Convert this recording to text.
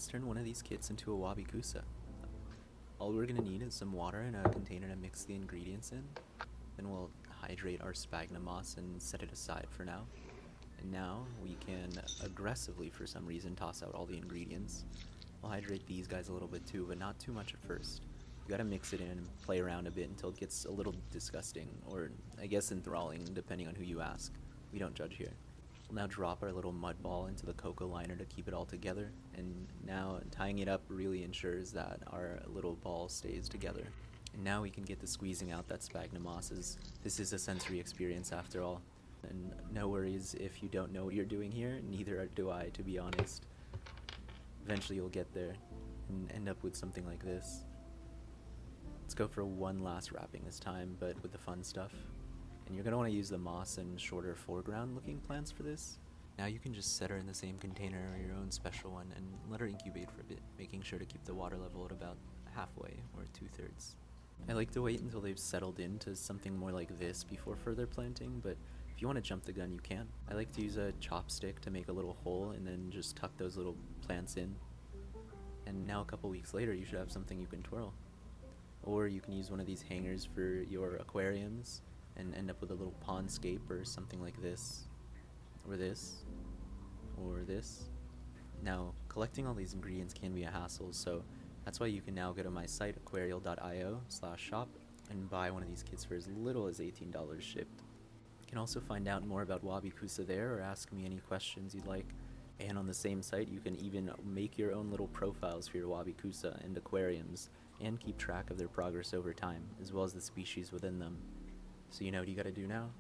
let's turn one of these kits into a Wabi-kusa. All we're gonna need is some water and a container to mix the ingredients in. Then we'll hydrate our sphagnum moss and set it aside for now. And now we can aggressively, for some reason, toss out all the ingredients. We'll hydrate these guys a little bit too, but not too much at first. You gotta mix it in and play around a bit until it gets a little disgusting, or I guess enthralling, depending on who you ask. We don't judge here. We'll now drop our little mud ball into the cocoa liner to keep it all together, and now tying it up really ensures that our little ball stays together. And now we can get to squeezing out that sphagnum moss, as this is a sensory experience after all. And no worries if you don't know what you're doing here, neither do I, to be honest. Eventually you'll get there and end up with something like this. Let's go for one last wrapping this time, but with the fun stuff. And you're going to want to use the moss and shorter foreground looking plants for this. Now you can just set her in the same container or your own special one and let her incubate for a bit, making sure to keep the water level at about halfway or 2/3. I like to wait until they've settled into something more like this before further planting, but if you want to jump the gun, you can. I like to use a chopstick to make a little hole and then just tuck those little plants in. And now a couple weeks later, you should have something you can twirl. Or you can use one of these hangers for your aquariums and end up with a little pond scape or something like this, or this, or this. Now, collecting all these ingredients can be a hassle, so that's why you can now go to my site, aquarial.io/shop, and buy one of these kits for as little as $18 shipped. You can also find out more about Wabi-kusa there, or ask me any questions you'd like. And on the same site, you can even make your own little profiles for your Wabi-kusa and aquariums, and keep track of their progress over time, as well as the species within them. So you know what you gotta do now?